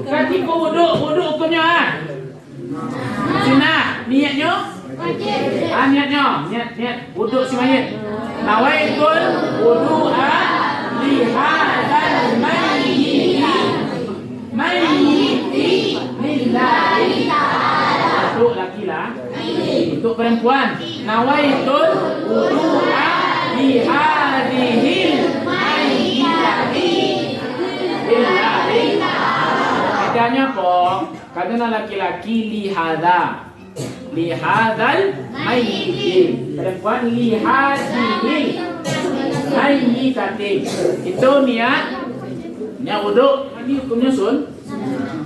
Ketika wuduk hukumnya sunnah. Niatnya niat wuduk si mayit. Nawaitul wudu'a li hadzal mayyiti lillahi ta'ala. Untuk laki lah. Untuk perempuan, nawaitul wudu'a li hadzal mayyiti lillahi ta'ala. Bedanya apa? Kadang laki-laki lihada mayyiti, perempuan lihadihil mayyitati. Itu niat wuduk. Ini hukumnya sun.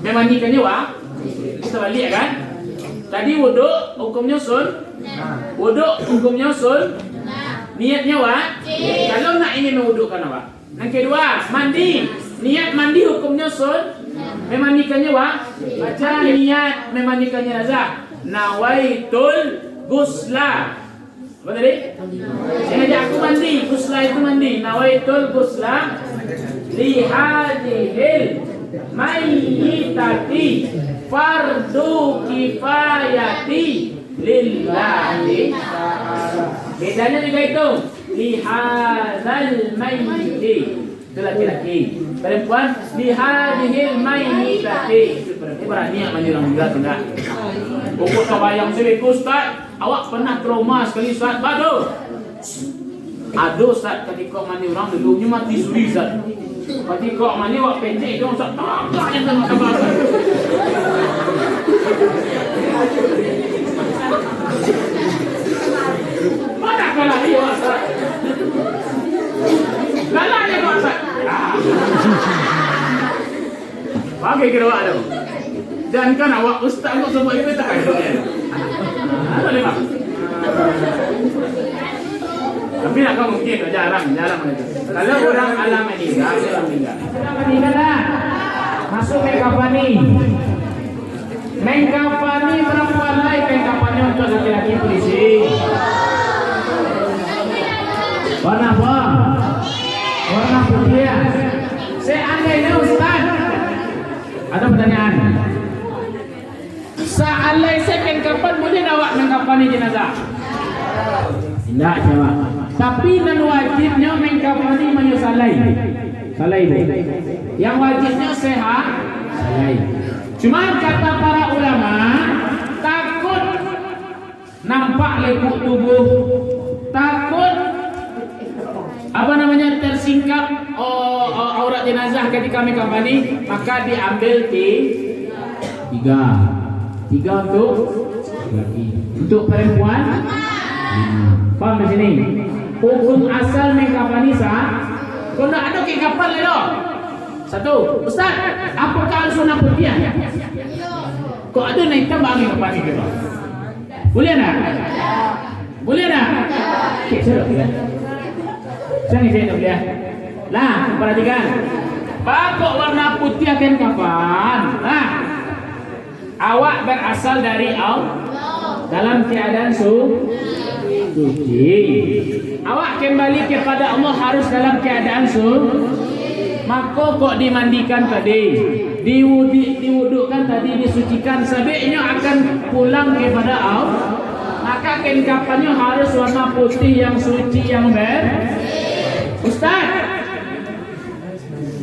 Memandikannya kita balik kan? Tadi wuduk hukumnya sun. Wuduk hukumnya sun. Niatnya kalau nak ini mewudukkan apa? Yang kedua, mandi. Niat mandi hukumnya sun. Memandikannya baca niat memandikannya nazar. Nawaitul gusla. Apa tadi? Sengaja aku mandi. Gusla itu mandi. Nawaitul gusla li hadhil mayyitati fardu kifayati lillahi ta'ala. Bedanya juga itu. Li hadzal mayyiti. Itu laki-laki. Perempuan li hadhil mayyitati. Itu perempuan niat mandi orang gila tidak. Pokok kebayang sini Ustaz, awak pernah trauma sekali Ustaz? Aduh Ustaz, ketika mandi orang dulunya mati suri Ustaz. Ketika mandi awak pendek itu Ustaz, tak yang tengah kabar. Mana kalah dia Ustaz? Kalah dia Ustaz. Pakai kira awak tu. Dan kan awak Ustaz untuk semua itu tak ada. Boleh tak? Tapi nak kau mungkin jarang itu. Kalau orang alam meninggal lah. Masuk mengkafani. Mengkafani berapa lain mengkafani untuk laki-laki polisi? Warna apa? Warna putih. Seandainya Ustaz, ada pertanyaan. Seandainya saya mengkapan boleh awak mengkafani jenazah? Tidak jawab. Tapi nan wajibnya mengkafani mayu salai. Yang wajibnya sehat salai. Cuma kata para ulama, takut nampak lekuk tubuh, takut tersingkap aurat jenazah ketika mengkafani, maka diambil tiga untuk laki. Untuk perempuan paham di sini. Hukum asal mengkafani sah. Kalau ada ke kapal lelo. Satu, Ustaz, apakah sunnah putih? Kok ada naik tambah mengkafani ke? Boleh tak? Boleh tak? Okey, sudah boleh. Jangan saya tak boleh. Lah, perhatikan. Bakok warna putih akan kafan. Nah, awak berasal dari Allah dalam keadaan suci. Awak kembali kepada Allah harus dalam keadaan suci. Maka kok dimandikan tadi, diwudukkan tadi, disucikan, sebaiknya akan pulang kepada Allah. Maka kain kafannya harus warna putih yang suci, yang Ustaz,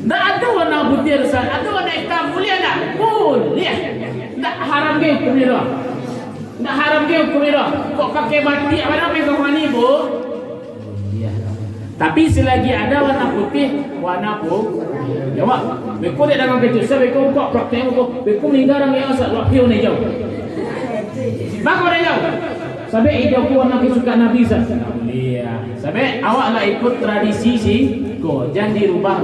tak ada warna putih Ustaz, ada warna hitam, boleh tak? Boleh. Tak haram ke hukum ni dah? Tak haram ke hukum ni dah? Kok pakai batik apa nama kafani bu? Tapi selagi ada warna putih, warna putih. Jawab. Beko dia dalam kecil, saya beko kok praktek beko meninggal orang yang asal wakil ni jauh. Bako dia jauh. Sampai itu aku warna kesukaan Nabi Zat. Iya. Sampai awak lah ikut tradisi si kok jangan dirubah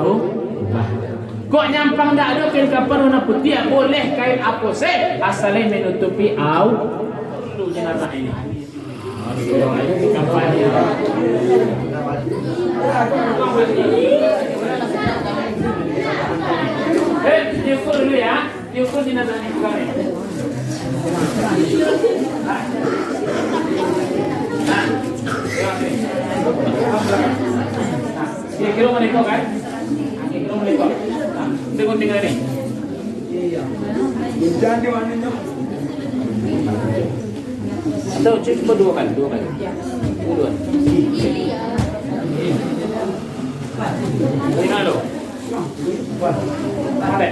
Kok nyampang tak ada kain kapan warna putih, boleh kain apa sih asalnya menutupi dulu jenazah ini. Kapan ya? Diukur dulu ya. Diukur jenazah ini bukan ini. Kira-kira mereka kan? Kira-kira mereka. Tengok tinggal ni. Jangan di mana Atau cuba dua kali. Dua. Ini lo. Sampai.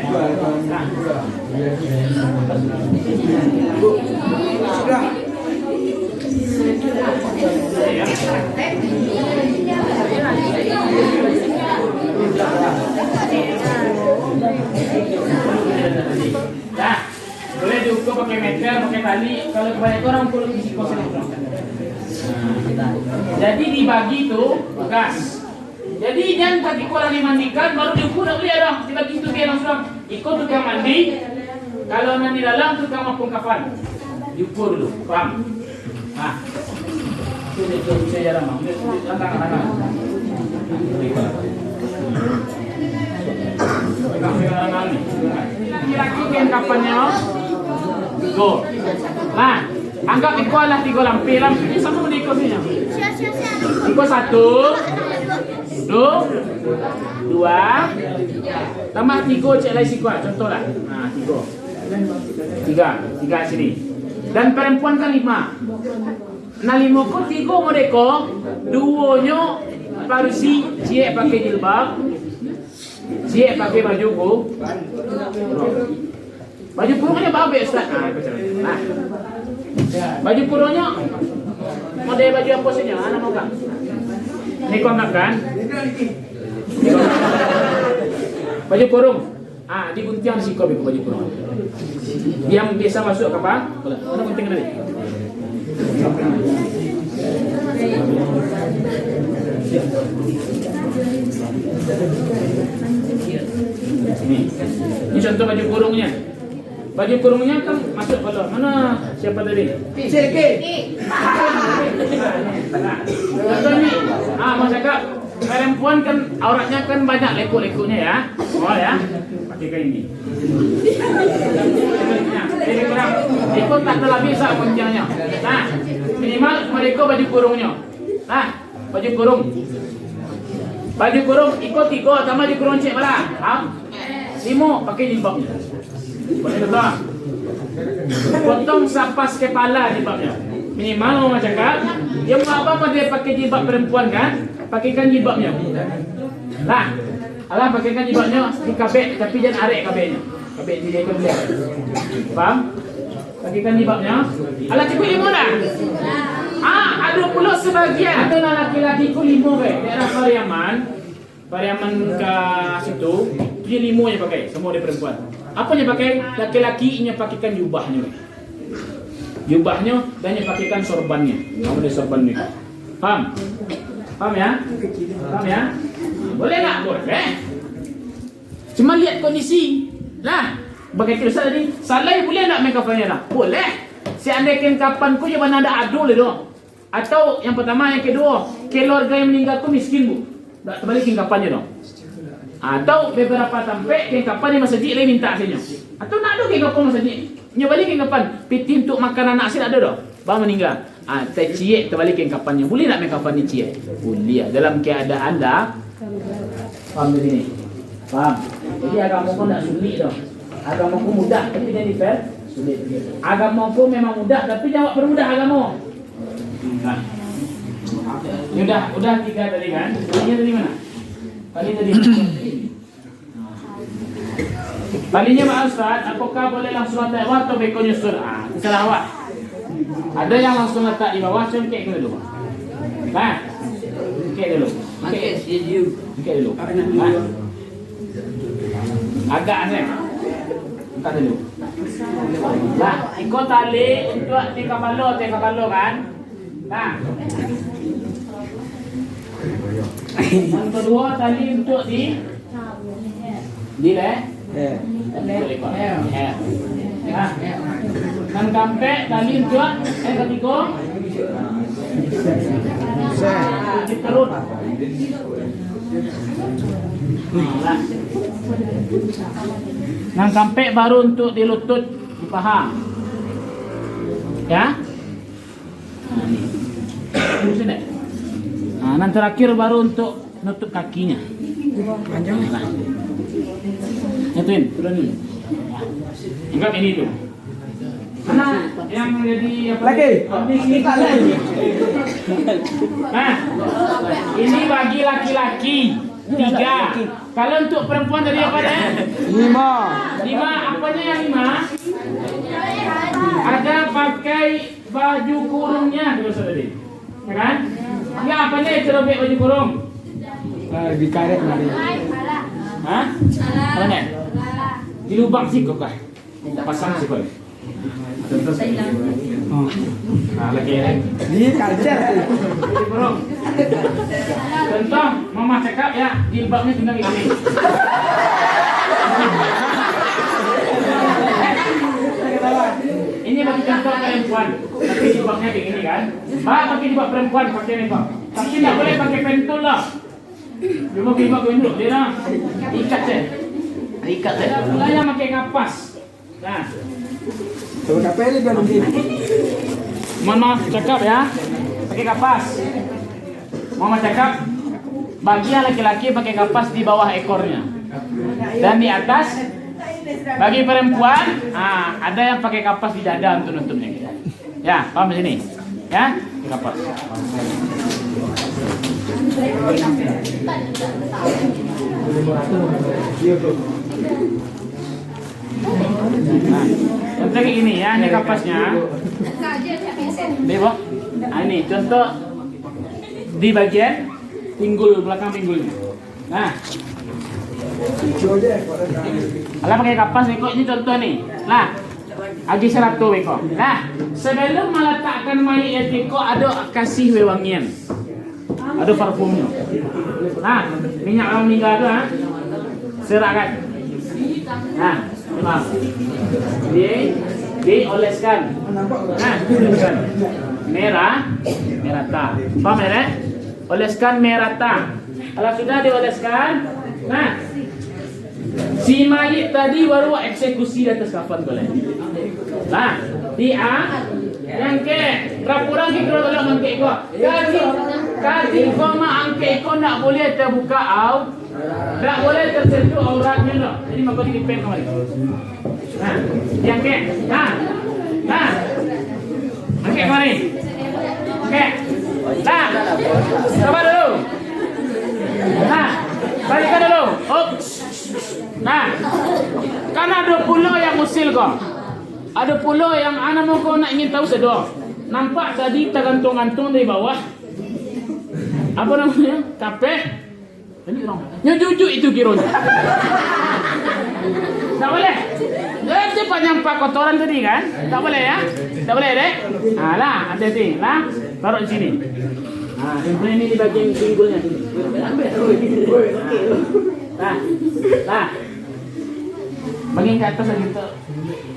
sudah. Nah, boleh diukur pakai meter, pakai tali. Kalau kebanyakan orang perlu isi kosan. Jadi dibagi tuh gas. Jadi jangan kaki kurang dimandikan baru diukur tak boleh dong. Dibagi itu dia langsung ikut tukang mandi. Kalau nanti dalam tukang mapung kafan. Diukur dulu, paham? Nah, itu saya jarang mau. Langkah. Kira-kira kapannya? Go. Nah, anggap ikut lah 3 lampi. Lampi ini sama dengan ikutnya. Ikut 1, 2, tambah 3 cek lagi sikuat. Contoh lah. Nah, 3 sini. Dan perempuan kan 5. Nah 5 ko 3 mo deko, 2 nyo parusi cie pakai jilbab. Cie pakai baju ko. Baju kurungnya babe Ustaz. Nah. Baju kurungnya model baju apa saja? Anak mau kan? Ini kau nak kan? Baju kurung. Digunting si kau baju kurung. Yang biasa masuk kapan? Mana gunting tadi? Ini contoh baju kurungnya. Baju kurungnya kan masuk kolor. Mana siapa tadi? CK. Contoh ini. Mas cakap perempuan kan auratnya kan banyak lekuk-lekuknya ya. Oh ya. Pakai kain ini. Ini kurang. Ikut tak terlebih bisa kuncinya. Nah, minimal mereka baju kurungnya. Nah, baju kurung. Baju kurung ikut 3 tambah baju kurung cek bala. 5 pakai jilbabnya. Boleh tak? Potong sapas kepala jilbabnya. Minimal mau cakap, dia mau apa dia pakai jilbab perempuan kan? Pakaikan jilbabnya. Nah, alah pakaikan jilbabnya di kabek tapi jangan arek kabeknya. Kabek dia ikut dia. Faham? Pakaikan jilbabnya. Alah cukup 5 dah. Ada pula sebagian. Ada laki-laki ku 5 ke daerah Pariaman ke situ, dia 5 yang pakai, semua dia perempuan. Apa yang pakai? Laki-laki nya pakaikan jubahnya. Jubahnya dan yang pakaikan sorbannya. Nama dia sorban ni. Paham? Paham ya? Paham ya? Boleh tak? Boleh. Cuma lihat kondisi. Lah, bagai kisah tadi, salai boleh tak main kafannya tak? Boleh. Seandainya kapan ku yang mana ada adul itu. Atau yang pertama, yang kedua, keluarga yang meninggal tu miskin bu. Tak terbalikin kapannya dong. Atau beberapa tempat kapan yang masjid lagi minta saja. Atau nak ada kapan masjid. Nya balikin kapan? Piti untuk makan anak saya ada dong. Bang meninggal. Terciek terbalikin kapannya. Boleh tak main kapan ni ciek? Boleh. Dalam keadaan dah. Faham di sini? Faham? Jadi agama pun tak sulit dong. Agama pun mudah tapi jadi fair. Sulit. Agama pun memang mudah tapi jangan permudah agama. Nah. Ini udah 3 tadi kan? Talinya tadi mana? Tali tadi. Talinya Pak Ustaz, apakah boleh langsung letak bawah atau beko nyusul? Terserah awak. Ada yang langsung letak di bawah, cengkek dulu. Nah, cengkek dulu. Cengkek dulu. Nah. Agak asal. Angkat dulu. Nah, ikut tali untuk di kapalo kan? Nah. Yang kedua tali untuk di Nah. Dan kampek tali untuk ketiga di perut. Yang kampek baru untuk di lutut, di paha. Ya? Ini. Nah, terakhir baru untuk nutup kakinya. Panjang. Ituin, turun dulu. Anggap ini tuh. Mana yang jadi apa? Lagi. Ini lagi. Nah, ini bagi laki-laki 3. Kalau untuk perempuan tadi apa ya? 5. 5. Apanya yang 5? Ada pakai baju kurungnya terus tadi. Ya kan? Ya apanya itu robek baju kurung? Di karet nanti. Hah? Mana? Di lubang sih kok kah? Pasang sih kok. Nah, lagi ya. Di kacer. Baju kurung. Contoh, mama cakap ya, jilbabnya tinggal ini. Ini bagi contoh perempuan, tapi jilbabnya kayak gini kan. Pakai jilbab perempuan pakai ini Pak. Tapi tidak boleh pakai pentul lah. Cuma jilbab gendut dia lah. Ikat saya. Ikat saya. Saya pakai kapas. Nah, Coba kapel dia nanti. mohon maaf cakap ya. Pakai kapas. Mama cakap bagi yang laki-laki pakai kapas di bawah ekornya. Dan di atas bagi perempuan, ada yang pakai kapas di dada untuk nutupnya. Ya, paham di sini? Ya, pakai kapas. Nah, contoh kayak gini ya, ini kapasnya. Bebo. Nah, ini contoh di bagian pinggul, belakang pinggulnya. Nah, alah pakai kapas nih kok, ini contoh nih. Nah, agi 100 kok. Nah, sebelum meletakkan mayat itu kok ada kasih wewangian. Ada parfumnya. Nah, minyak orang meninggal itu serakan. Nah, maaf. Dioleskan. Nah, oleskan. Merah tak. Paham ya? Oleskan merah tak. Kalau sudah dioleskan, nah, si mayit tadi baru eksekusi di atas kafan boleh. Nah, yang ke rapura kita kalau mangke ko. Kaji ko maangke ko nak boleh terbuka au. Tak boleh tersentuh auratnya no. Jadi maka dipeng kembali. Nah, yang ke. Nah. Oke, mari. Oke. Nah. Coba dulu. Nah, balikan dulu. Nah, kan ada pulau yang usil kok. Ada pulau yang anak mau kau nak ingin tahu sedok. Nampak tadi tergantung-gantung dari bawah. Apa namanya? Kapeh. Ini orang. Nyujuk itu kironya. Tak boleh. Dia cepat nyampak kotoran tadi kan? Tak boleh ya? Tak boleh dek? Lah, hati-hati. Lah, taruh di sini. Nah, ini di bagian pinggulnya sini. Nah. Bagian ke atas lagi tuh.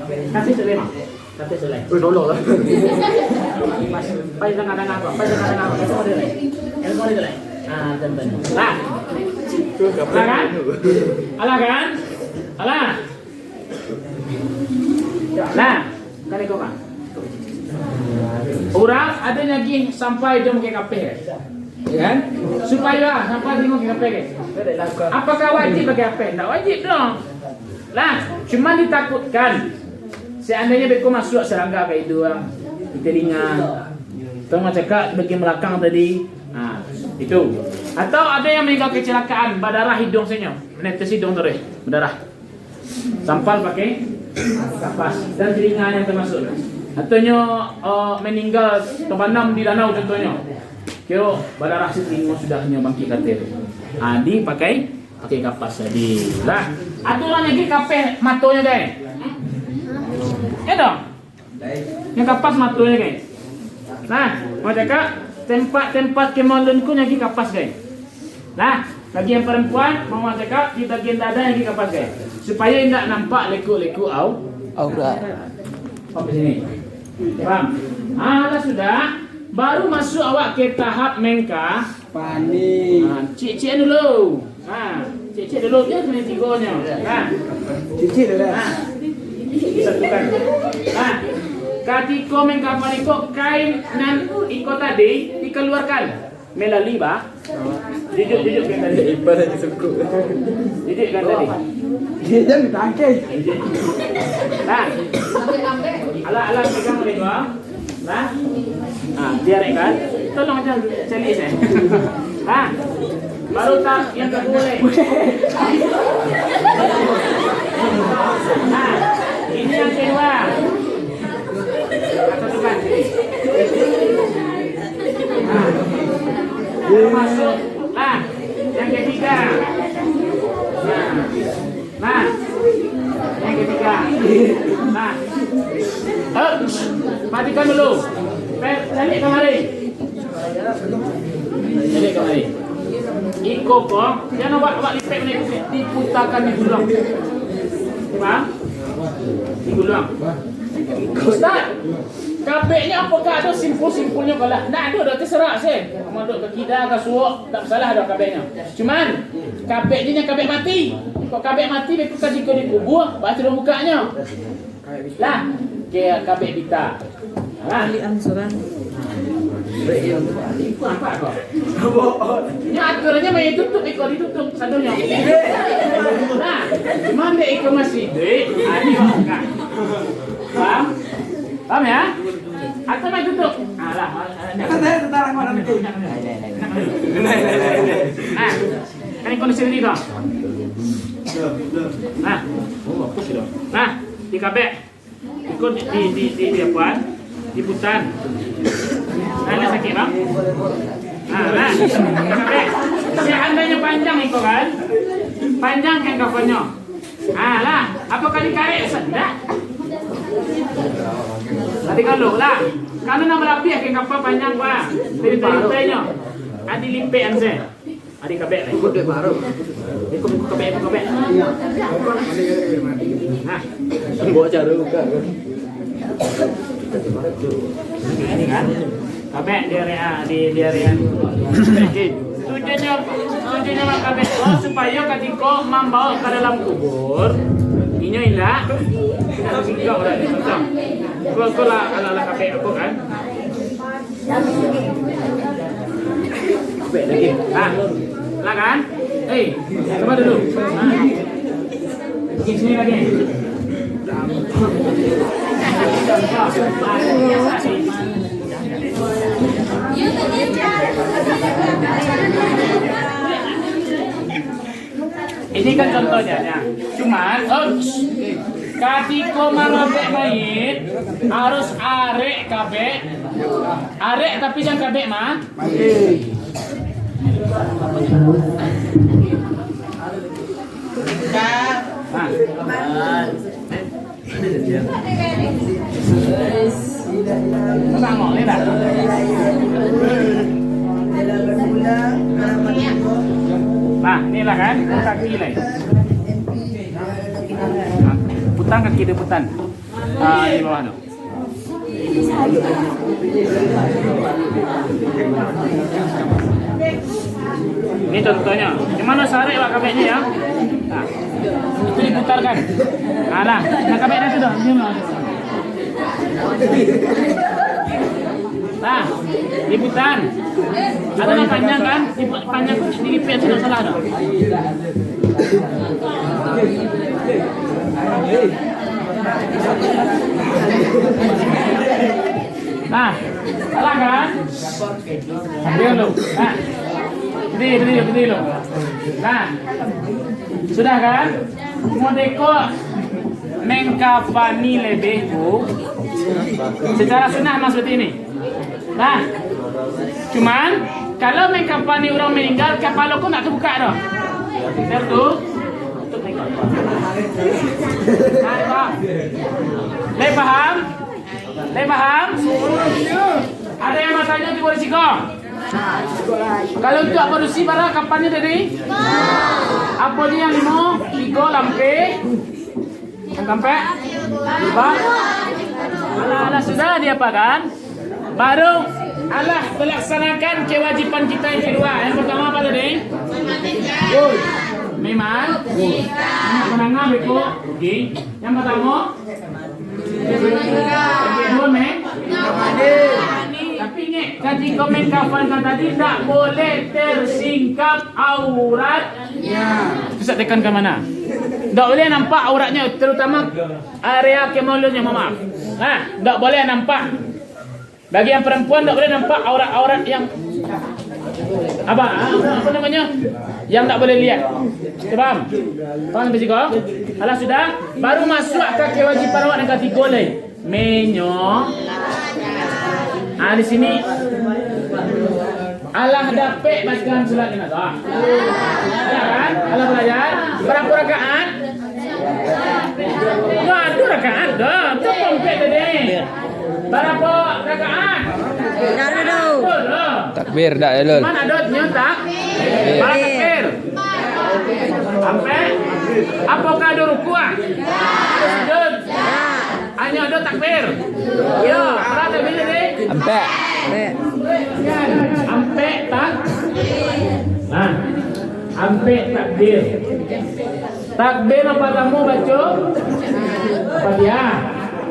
Kasih selai. Kasih selai. Dolo lah. Pas jangan ada apa. Elmo dia lah. Jantan. Nah. Alah kan? Nah, kan ikut kan? Orang ada lagi sampai dia pakai kape, ya kan? Supaya sampai dia pakai kape, apakah wajib pakai kape? Tak wajib dong. Lah, cuma ditakutkan seandainya beko masuk serangga kayak itu di telinga, atau cakap bagian belakang tadi, itu. Atau ada yang meninggal kecelakaan, berdarah hidung senyum, menetes hidung terus, berdarah. Sampal pakai kapas dan telinga yang termasuk. Ataunya meninggal terbenam di danau contohnya. Kira berdarah telinga sudahnya bangkit katil. Dipakai kapas tadi. Lah, aturan lagi kape matonya guys. Ya dong. Yang kapas matonya guys. Nah, mau cakap tempat-tempat kemalunku lagi kapas guys. Nah, bagi yang perempuan mau cakap di bagian dada lagi kapas guys. Supaya tidak nampak leku-leku aurat. Sampai sini. Paham? Lah sudah, baru masuk awak ke tahap mengkah. Panik. Cik dulu. Cik dulu dia kena tigonya. Cicit dah. Disatukan. Ketika mengkah panikok kain dan iko tadi dikeluarkan. Melali ba? Jujur kan tadi. Ipa lagi suku. Jujur kan tadi. Dia jangan ditangkai. Nah. Ala pegang boleh dua. Nah. Biar kan. Tolong aja celi saya. Nah. Baru tak yang tak boleh. Nah, ini yang kedua. Atau bukan? Masuk. Nah, yang ketiga. Nah, yang ketiga. Nah, matikan dulu. Balik kemari. Balik kemari. Iko kok, jangan awak lipet ni diputarkan di gulung. Faham? Di gulung. Ustaz, kabeknya apakah ada simpul-simpulnya kalau nak ada dah terserah saya. Mau duk ke kida ke suuk, tak masalah dah kabeknya. Cuman kabek ni yang kabek mati. Kok kabek mati beku kaji kau dikubur, batu dah mukanya. Lah, ke kabek bita. Ha, Ali ansuran. Ikut apa kau? Ini aturannya main tutup, ikut ditutup satunya. Nah, cuman dia ikut masih duit, ini makan. Paham? Paham ya? Atau main tutup? Alah, Saya tentang mana lagi? nah, kan kondisi ini dong. Nah, bagus dong. Nah, di kabek, ikut di apaan? Di putan. Ada sakit bang? Nah, kabek. Seandainya panjang ikut kan? Panjang kan kafannya. Lah, apa kali karek sendak? Tadi kalau lah, kalau nama rapi akan kapal panjang pak, dari limpenya, adi limpe anse, adi kabek. Ikut deh baru. Ikut kabek. Nah, Bawa cara buka. ini kan, kabek di area tujuannya kabek supaya ketika membawa ke dalam kubur, ini hilang. Kita tinggal dah di sana. Kau lah ala kabek aku kan. Kabek lagi. Lah kan? Coba dulu. Sini lagi. Ini kan contohnya. Cuman, ketika merobek mayit harus arek kabek. Arek tapi jangan kabek mah. Tengok ni dah. Nah, inilah kan kaki lah. Putang kaki dia putan. Di bawah tu. Ini contohnya. Di mana sarek pak kabeknya ya? Nah, itu diputarkan. Lah, nak kabek dah sudah. Nah, diputar. Ada yang panjang kan? Panjang dilipet sudah salah dah. Nah, salah kan? Ambil lu. Nah, berdiri lu. Nah, sudah kan? Modeko mengkafani lebehu secara sunnah seperti ini. Nah, cuman kalau mengkafani orang meninggal, kepala kau nak terbuka dah. Betul tu? Leh paham? Ada yang bertanya di berisiko? Kalau untuk apa rusi barang kapannya dari? Apa dia yang 5, 3, lampe? Yang sampai? 5? Alah sudah dia apa kan? Baru Allah melaksanakan kewajiban kita yang kedua. Yang pertama apa tadi? Memang menangah beko. Okey. Yang pertama yang kedua tapi ini bunyi ketika mengkafankan tadi tak boleh tersingkap auratnya. Bisa tekankan mana? Tak boleh nampak auratnya, terutama area kemolonnya, maaf. Tak boleh nampak. Bagi yang perempuan tak boleh nampak aurat-aurat yang apa namanya? Yang tak boleh lihat. Faham? Faham begitu? Alah sudah, baru masuk ke kewajiban awak yang ketiga ni. Menyo. Di sini Allah dapat bacaan solat jenazah. Ya kan? Allah belajar berapa rakaat? Dua rakaat dah. Tu komplit tadi. Berapa rakaat? Takbir dah elok. Mana dotnya tak? Berapa takbir? Sampai? Apakah ada rukuk? Sujud? Hanya ada takbir. Ya, berapa takbir tadi? Empat. Sampai tak? Nah, sampai takbir. Takbir apa kamu baca? Apa dia?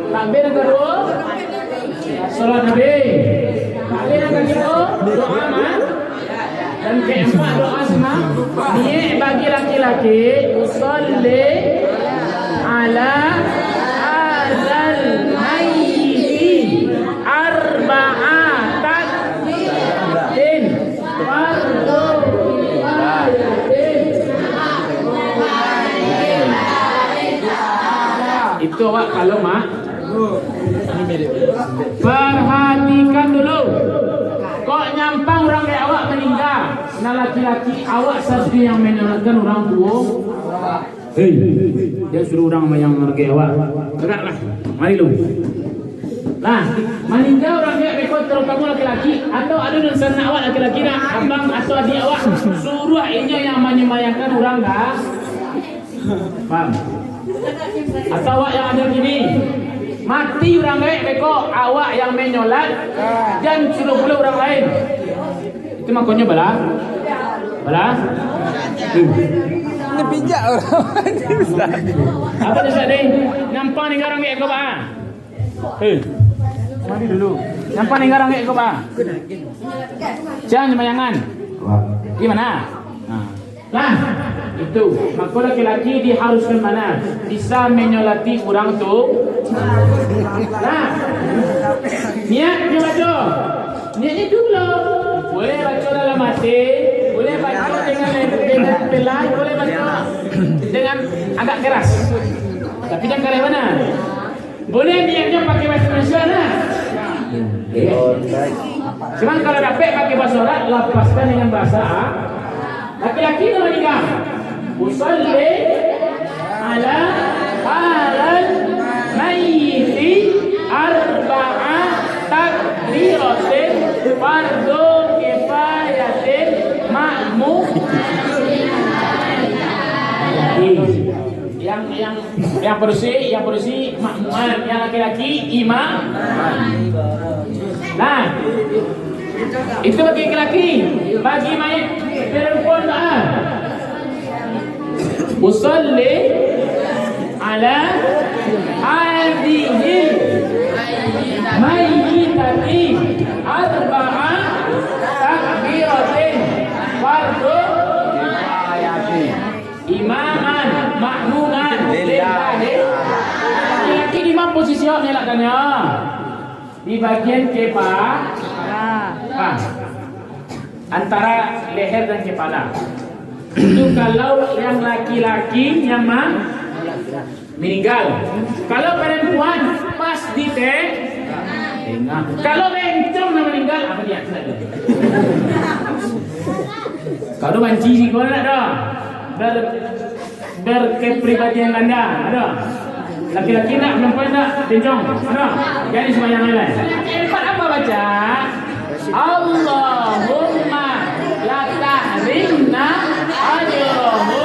Takbir yang kedua? Salat Nabi. Takbir yang ketiga? Doa man. Dan keempat doa semua. Niat bagi laki-laki usolli ala azal mayyit arba'at takbir fardu kifayatin. Itu awak kalau mah perhatikan dulu. Kok nyampang orang kayak awak meninggal, nah laki-laki awak sendiri yang menyolatkan orang tua. Hei, dia suruh orang yang kayak awak. Geraklah, mari lu. Nah, meninggal orang kayak bekot terutama laki-laki, atau ada dan sana awak laki-laki nak abang atau adik awak suruh ini yang menyemayangkan orang dah. Faham? Atau awak yang ada gini. Mati orang lain beko awak yang menyolat dan suruh pula orang lain. Itu makanya bala. Ini pijak orang. Apa tu tadi? Nampak ni garang ke ba? Mari dulu. Nampak ni garang ke ba? Jangan sembayangan. Gimana? Lah, itu. Maka laki-laki diharuskan mana? Bisa menyolati orang tu. Nah, niatnya baca. Niatnya dulu. Boleh baca dalam hati, boleh baca dengan pelan, boleh baca dengan agak keras. Tapi jangan kali mana? Boleh niatnya pakai bahasa Indonesia nah. Cuman kalau dapat pakai bahasa Arab, lepaskan dengan bahasa laki-laki tu meninggal. Usolli ala halal mayyiti arba'a takbiratin fardu kifayatin ma'mum. Yang bersih makmuman, yang laki-laki imam. Nah, itu bagi laki-laki, bagi mayit perempuan tak. Usolli ala hadhihi mayyitati arba'a takbiratin fardu kifayatin imaman makmuman lillahi. Laki-laki di mana posisinya lakannya? Di bagian kepala, antara leher dan kepala. Itu kalau yang laki-laki yang meninggal. Kalau perempuan pas di tengah. Kalau bencong yang meninggal apa dia? Kalau banci sih kau nak dah. Berkepribadian ganda ada. Laki-laki nak, perempuan tak, bencong ada. Jadi sembahyang lain. Empat apa baca? Allahumma la tahrimna ajrahu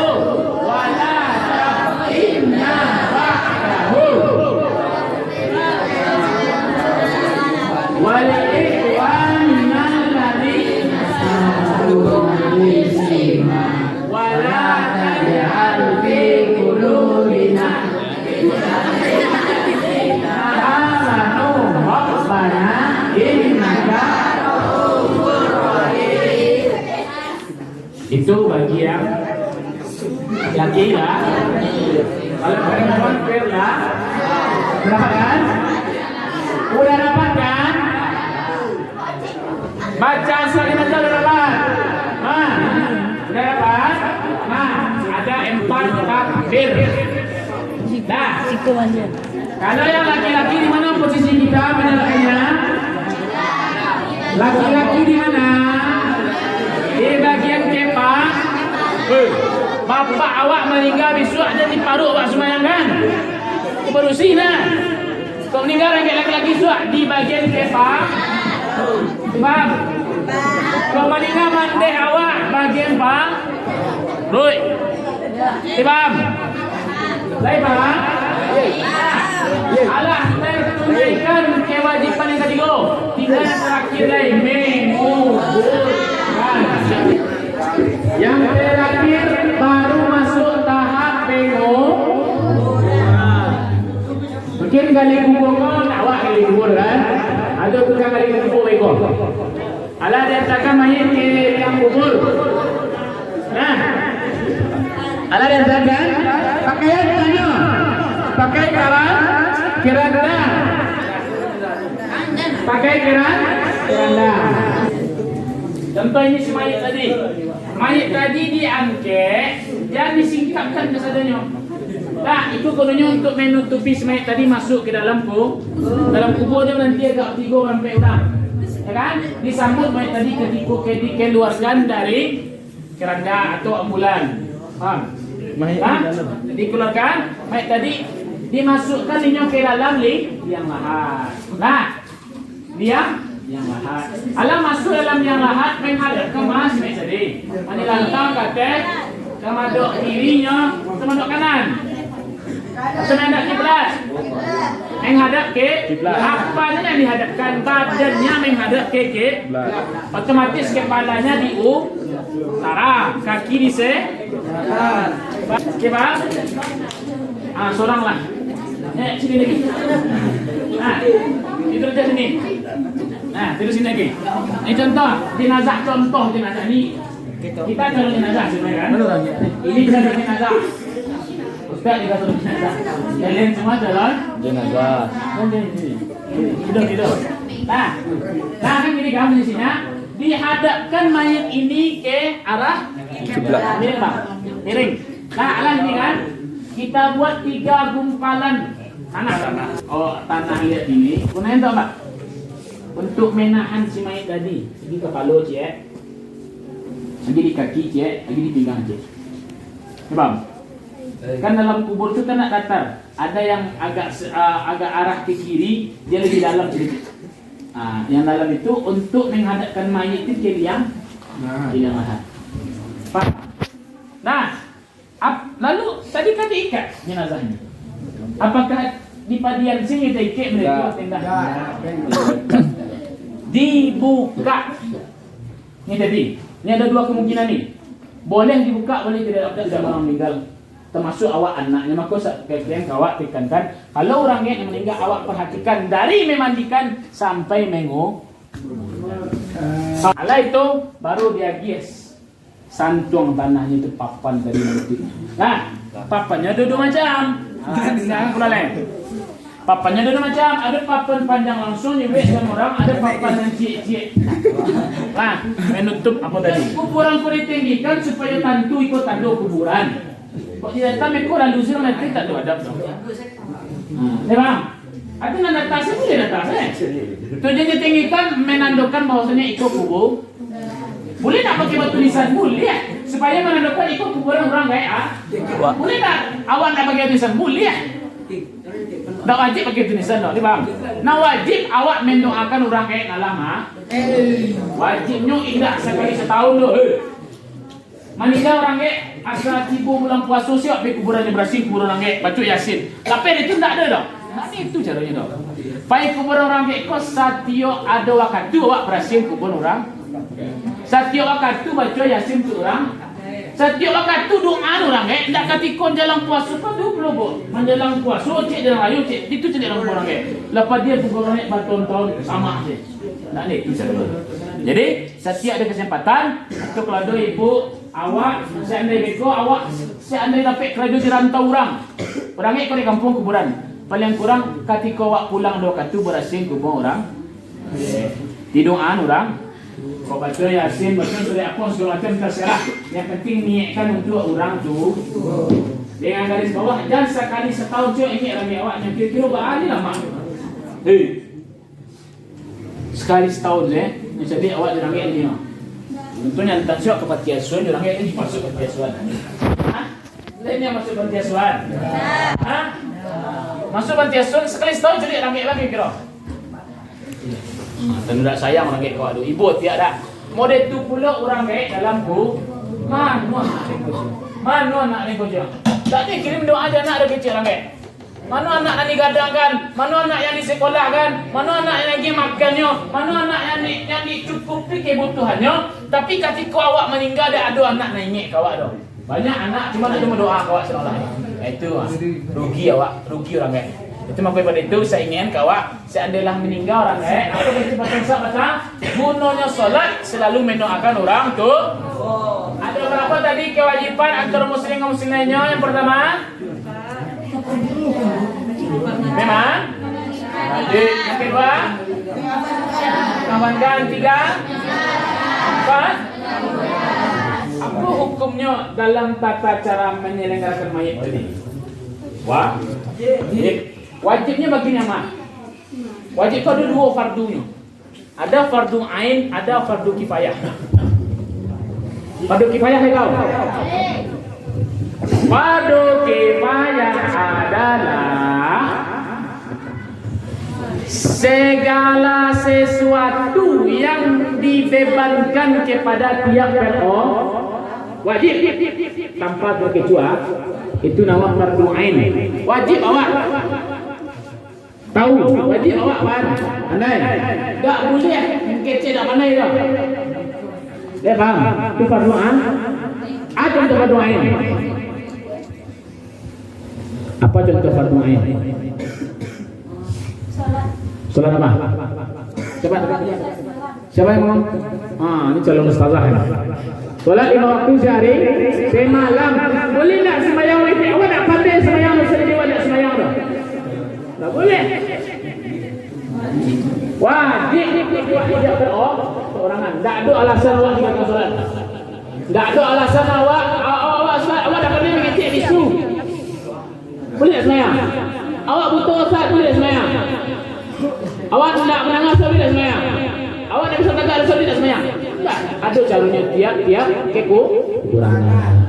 wa la tahrimna ba'dahu wal ikhwanina alladhina wa la taj'al fi qulubina innaka Dapat kan? Udah dapat kan? Baca surat jenazah udah dapat? Udah dapat? Ada 4 takbir. Dah. Kalau yang laki-laki di mana posisi kita menyalakannya? Laki-laki di mana? Di bagian kepak. Bapak awak meninggal besok ada di paru awak semayang kan? Berusin lah. Kau meninggal laki-laki suak di bagian kepak. Sebab kau meninggal mandi awak bagian pak. Rui. Sebab. Baik pak. Allah tertunaikan kewajipan yang tadi go. Tinggal terakhir lagi menguburkan. Yang terakhir baru masuk tahap mungkin kali kubur kau awak kali kubur kan? Ada tukang kali kubur ekor. Allah dia takkan mayat ke yang kubur. Nah, Allah dia takkan pakaian tanya, pakai keranda, pakai keranda. Contoh ini si mayat tadi. Mayat tadi diangkat, dia disingkapkan ke sadanya. Nah, itu kononnya untuk menutupi si mayat tadi masuk ke dalam kubur dia nanti agak 3 sampai orang. Ya kan? Disambut mayat tadi ketika dikeluarkan dari keranda atau ambulan. Paham? Dikeluarkan mayat tadi dimasukkan ke dalam liang lahat. Nah, yang lahat. Allah masuk dalam yang lahat menghadap ke mas tadi. Ani lantang kata kemadok kirinya, kemadok kanan. Menghadap kiblat. Menghadap ke apanya yang dihadapkan? Badannya menghadap ke kiblat. Otomatis kepalanya di utara, kaki di selatan. Kiblat. Seorang lah. Sini lagi. Itu aja sini. Nah, terus sini lagi. Ini contoh jenazah ini. Kita kalau jenazah sebenarnya kan. Ini jenazah. Ustaz juga turun jenazah. Kalian semua jalan jenazah. Hidup. Nah kan gini kamu di sini. Dihadapkan mayat ini ke arah kiblat. Miring bang. Miring. Nah, alah ini kan. Kita buat 3 gumpalan tanah. Tanah lihat ini. Gunain tak pak? Untuk menahan si mayat tadi. Segi kepala cik. Lagi di kaki cik. Lagi di pinggang cik. Bang. Kan dalam kubur itu kan nak datar. Ada yang agak arah ke kiri, dia lebih dalam sedikit. Yang dalam itu untuk menghadapkan mayat itu ke liang lahat. Pak. Nah, lalu tadi kan diikat jenazahnya. Apakah di padian sini diikat mereka tenda? Dibuka. Ini tadi. Ini ada 2 kemungkinan nih. Boleh dibuka, boleh tidak orang meninggal. Termasuk awak anaknya, maka kalian awak tekankan kalau orang yang meninggal awak perhatikan dari memandikan sampai Setelah itu baru dia gies santung tanahnya itu papan dari nanti. Nah, papannya ada 2 macam. Sekarang pula lain. Papannya ada 2 macam. Ada papan panjang langsung nyebek sama orang, ada papan yang cik-cik. Nah, menutup apa tadi? Kuburan kau ditinggikan supaya tantu ikut tandu kuburan. Kok tidak tahu mereka orang lusir nanti tak ada adab dong. Bang, ada nanda tasnya boleh nanda tasnya. Tujuannya tinggikan menandakan bahwasanya itu kubur. Boleh tak pakai batu tulisan? Boleh. Supaya menandakan itu kuburan orang kaya. Boleh tak awak nak pakai tulisan? Boleh. Tak wajib pakai tulisan dong, bang. Nah wajib awak mendoakan orang kaya lama. Wajibnya indah sekali setahun loh. Manila orang ke asal tiba bulan puasa siap pergi kuburan Ibrahim kuburan orang ke baca Yasin. Tapi itu tak ada dah. Nah itu caranya dah. Pai kuburan orang ke kau satio ada waktu awak Ibrahim kuburan orang. Satio waktu baca Yasin tu orang. Satio waktu doa orang ke tak katikon jalan puasa padu belum menjelang puasa cik jalan ayu cik itu cik dalam orang ke. Lepas dia kuburan orang bertahun-tahun sama je. Nah ni itu caranya. Jadi setiap ada kesempatan untuk kalau ada ibu awak seandainya beko awak seandainya dapat kerja di rantau orang. Orangnya kau di kampung kuburan. paling kurang ketika awak pulang doa tu berasing kubur orang. Tiduran orang. Kau baca Yasin, baca surah Al-Qur'an segala macam terserah. Yang penting niatkan untuk orang tu. Dengan garis bawah, dan sekali setahun je ini rami awak yang kira-kira berani lama. Sekali setahun je, jadi awak rami ini. Tentunya tentang siap ke panti asuhan, rami ini masuk panti asuhan. Lainnya masuk panti asuhan. Masuk panti asuhan sekali setahun jadi rami lagi kira. Tentu tak sayang orang kau ada ibu tiada dah. Model tu pula orang dalam ku mana nak ni kerja. Tak ada kirim doa aja anak ada kecil orang mana anak yang digadangkan, mana anak yang disekolahkan, mana anak yang lagi makannya, mana anak yang dicukupi kebutuhannya. Tapi ketika awak meninggal ada anak nak ingat kau awak tu. Banyak anak cuma nak doa kau awak senolah. Itu rugi awak, rugi orang Itu maka pada itu saya ingin kawak seandainya meninggal orang apa baca gunanya solat selalu mendoakan orang tu. Ada berapa tadi kewajiban antara muslim dan muslim lainnya? Yang pertama memang wajib. Yang kedua amankan. Tiga empat apa hukumnya dalam tata cara menyelenggarakan mayat tadi? Wajibnya baginya mah. Wajib itu ada dua fardunya. Ada fardu ain, ada fardu kifayah. Fardu kifayah tahu? Fardu kifayah adalah segala sesuatu yang dibebankan kepada tiap orang wajib tanpa terkecuali. Itu nama fardu ain. Wajib awak tahu, wajib awak pandai. Tak boleh kecil tak pandai dah. Dia faham? Itu fardu ain. Ada contoh fardu ain. Apa contoh fardu ain? Salat apa? Siapa yang ngomong? Ini calon ustazah ya. Salat 5 waktu sehari, semalam. Boleh tak sembahyang witir? Awak tak pandai sembahyang masa dia tak sembahyang dah. Tak boleh. Wajib dia berdoa orangan. Tak ada alasan awak tinggalkan solat. Tak ada alasan awak solat awak dah pandai mengecek bisu. Boleh tak sembahyang? Awak butuh ustaz boleh sembahyang. Awak nak menangis boleh tak sembahyang? Awak nak bisa tagak ada tak sembahyang? Tak. Ada calonnya tiap kekurangan.